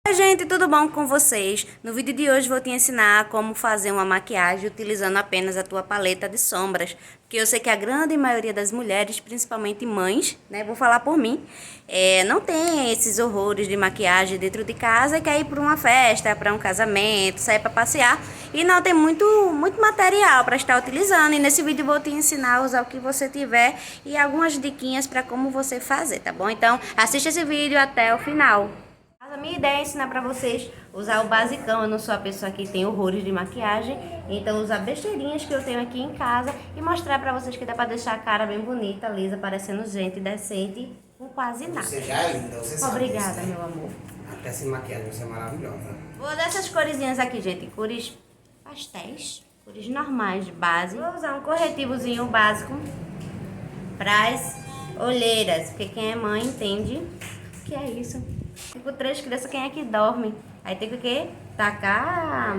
Oi, gente, tudo bom com vocês? No vídeo de hoje vou te ensinar como fazer uma maquiagem utilizando apenas a tua paleta de sombras, porque eu sei que a grande maioria das mulheres, principalmente mães, né, vou falar por mim, não tem esses horrores de maquiagem dentro de casa e quer ir para uma festa, para um casamento, sair para passear e não tem muito material para estar utilizando. E nesse vídeo vou te ensinar a usar o que você tiver e algumas diquinhas para como você fazer, tá bom? Então assista esse vídeo até o final. A minha ideia é ensinar pra vocês usar o basicão. Eu não sou a pessoa que tem horrores de maquiagem, então usar besteirinhas que eu tenho aqui em casa e mostrar pra vocês que dá pra deixar a cara bem bonita, lisa, parecendo gente decente, com quase nada. Você já é linda, você sabe. Obrigada, disso, né? meu amor. Até sem maquiagem, você é maravilhosa. Vou usar essas coresinhas aqui, gente, cores pastéis, cores normais de base. Vou usar um corretivozinho básico pras olheiras, porque quem é mãe entende o que é isso. Fico 3 crianças, quem é que dorme? Aí tem que o quê? Tacar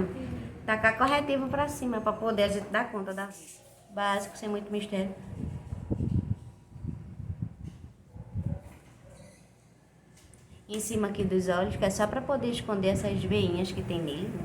corretivo pra cima, pra poder a gente dar conta da vida. Básico, sem muito mistério. Em cima aqui dos olhos, que é só pra poder esconder essas veinhas que tem nele, né?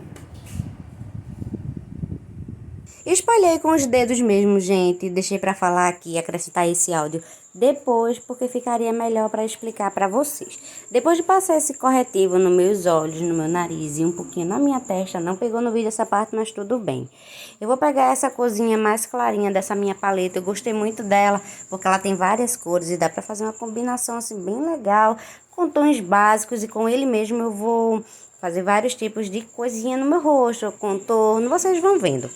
Espalhei com os dedos mesmo, gente. Deixei pra falar aqui, acrescentar esse áudio depois, porque ficaria melhor pra explicar pra vocês. Depois de passar esse corretivo nos meus olhos, no meu nariz e um pouquinho na minha testa, não pegou no vídeo essa parte, mas tudo bem. Eu vou pegar essa corzinha mais clarinha dessa minha paleta. Eu gostei muito dela, porque ela tem várias cores e dá pra fazer uma combinação assim bem legal, com tons básicos, e com ele mesmo eu vou fazer vários tipos de coisinha no meu rosto, contorno, vocês vão vendo.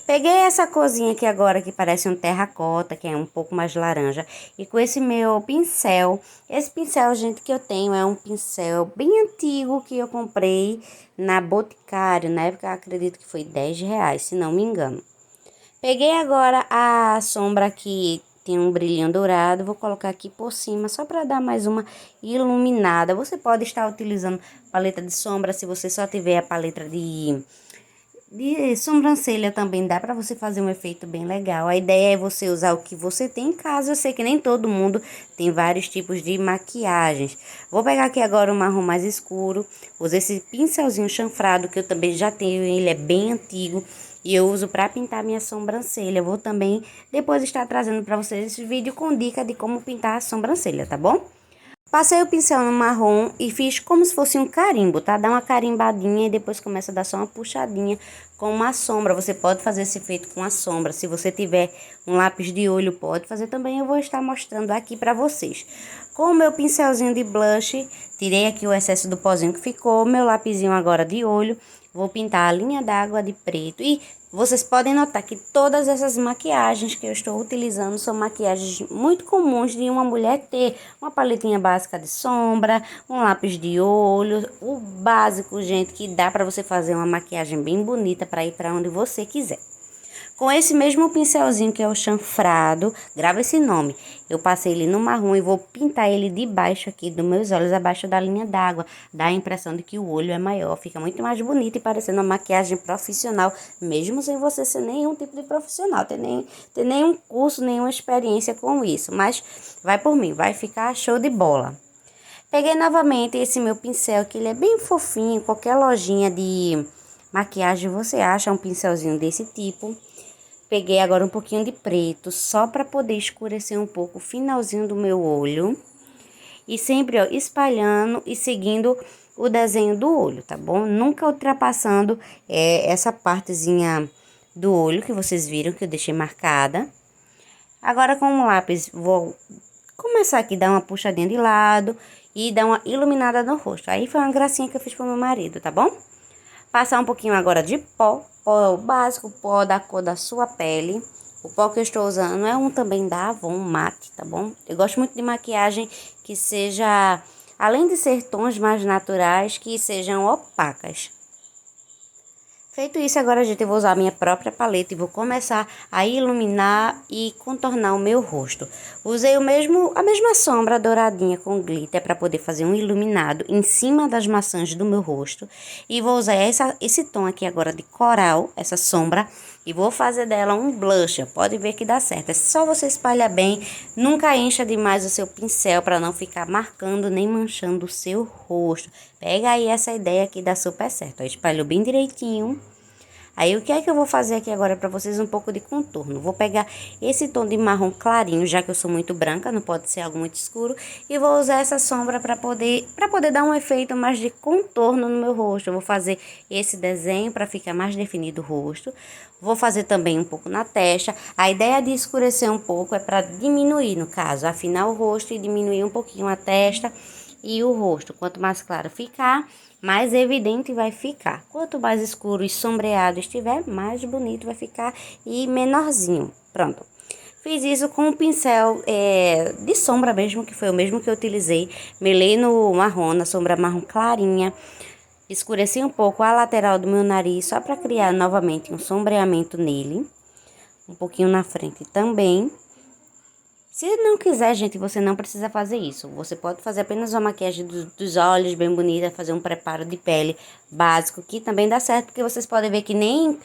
Peguei essa corzinha aqui agora, que parece um terracota, que é um pouco mais laranja. E com esse meu pincel, esse pincel, gente, que eu tenho é um pincel bem antigo que eu comprei na Boticário. Na época, eu acredito que foi R$10, se não me engano. Peguei agora a sombra que tem um brilhinho dourado, vou colocar aqui por cima, só para dar mais uma iluminada. Você pode estar utilizando paleta de sombra, se você só tiver a paleta de sobrancelha também dá pra você fazer um efeito bem legal. A ideia é você usar o que você tem em casa. Eu sei que nem todo mundo tem vários tipos de maquiagens. Vou pegar aqui agora um marrom mais escuro. Uso esse pincelzinho chanfrado que eu também já tenho, ele é bem antigo. E eu uso para pintar minha sobrancelha. Eu vou também depois estar trazendo para vocês esse vídeo com dica de como pintar a sobrancelha, tá bom? Passei o pincel no marrom e fiz como se fosse um carimbo, tá? Dá uma carimbadinha e depois começa a dar só uma puxadinha com uma sombra. Você pode fazer esse efeito com a sombra. Se você tiver um lápis de olho, pode fazer também. Eu vou estar mostrando aqui pra vocês. Com o meu pincelzinho de blush, tirei aqui o excesso do pozinho que ficou. Meu lapisinho agora de olho. Vou pintar a linha d'água de preto. E vocês podem notar que todas essas maquiagens que eu estou utilizando são maquiagens muito comuns de uma mulher ter. Uma paletinha básica de sombra, um lápis de olho, o básico, gente, que dá para você fazer uma maquiagem bem bonita para ir para onde você quiser. Com esse mesmo pincelzinho que é o chanfrado, grava esse nome. Eu passei ele no marrom e vou pintar ele de baixo aqui dos meus olhos, abaixo da linha d'água. Dá a impressão de que o olho é maior, fica muito mais bonito e parecendo uma maquiagem profissional, mesmo sem você ser nenhum tipo de profissional, ter nenhum curso, nenhuma experiência com isso. Mas vai por mim, vai ficar show de bola. Peguei novamente esse meu pincel, que ele é bem fofinho, qualquer lojinha de maquiagem você acha um pincelzinho desse tipo. Peguei agora um pouquinho de preto, só para poder escurecer um pouco o finalzinho do meu olho. E sempre, ó, espalhando e seguindo o desenho do olho, tá bom? Nunca ultrapassando essa partezinha do olho que vocês viram que eu deixei marcada. Agora com o lápis, vou começar aqui a dar uma puxadinha de lado e dar uma iluminada no rosto. Aí foi uma gracinha que eu fiz pro meu marido, tá bom? Passar um pouquinho agora de pó básico, pó da cor da sua pele. O pó que eu estou usando é um também da Avon mate, tá bom? Eu gosto muito de maquiagem que seja, além de ser tons mais naturais, que sejam opacas. Feito isso, agora, gente, eu vou usar a minha própria paleta e vou começar a iluminar e contornar o meu rosto. Usei a mesma sombra douradinha com glitter para poder fazer um iluminado em cima das maçãs do meu rosto. E vou usar esse tom aqui agora de coral, essa sombra, E vou fazer dela um blush, pode ver que dá certo. É só você espalhar bem, nunca encha demais o seu pincel para não ficar marcando nem manchando o seu rosto. Pega aí essa ideia que dá super certo. Espalhou bem direitinho. Aí o que é que eu vou fazer aqui agora para vocês um pouco de contorno? Vou pegar esse tom de marrom clarinho, já que eu sou muito branca, não pode ser algo muito escuro, e vou usar essa sombra para poder dar um efeito mais de contorno no meu rosto. Eu vou fazer esse desenho para ficar mais definido o rosto. Vou fazer também um pouco na testa. A ideia de escurecer um pouco é para diminuir, no caso, afinar o rosto e diminuir um pouquinho a testa e o rosto. Quanto mais claro ficar, mais evidente vai ficar. Quanto mais escuro e sombreado estiver, mais bonito vai ficar e menorzinho. Pronto. Fiz isso com um pincel de sombra mesmo, que foi o mesmo que eu utilizei. Melei no marrom, na sombra marrom clarinha. Escureci um pouco a lateral do meu nariz, só para criar novamente um sombreamento nele. Um pouquinho na frente também. Se não quiser, gente, você não precisa fazer isso. Você pode fazer apenas uma maquiagem dos olhos bem bonita, fazer um preparo de pele básico, que também dá certo, porque vocês podem ver que nem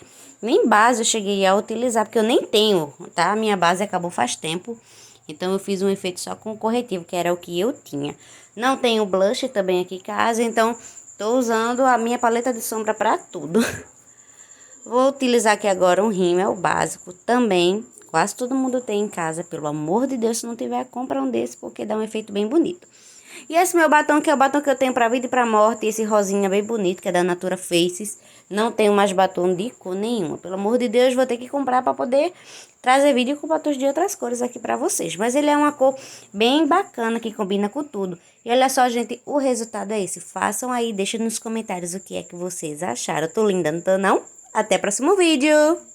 base eu cheguei a utilizar, porque eu nem tenho, tá? A minha base acabou faz tempo, então eu fiz um efeito só com corretivo, que era o que eu tinha. Não tenho blush também aqui em casa, então tô usando a minha paleta de sombra para tudo. Vou utilizar aqui agora um rímel básico também. Quase todo mundo tem em casa, pelo amor de Deus, se não tiver, compra um desse, porque dá um efeito bem bonito. E esse meu batom, que é o batom que eu tenho pra vida e pra morte, esse rosinha bem bonito, que é da Natura Faces. Não tenho mais batom de cor nenhuma. Pelo amor de Deus, vou ter que comprar pra poder trazer vídeo com batons de outras cores aqui pra vocês. Mas ele é uma cor bem bacana, que combina com tudo. E olha só, gente, o resultado é esse. Façam aí, deixem nos comentários o que é que vocês acharam. Eu tô linda, não tô não? Até o próximo vídeo!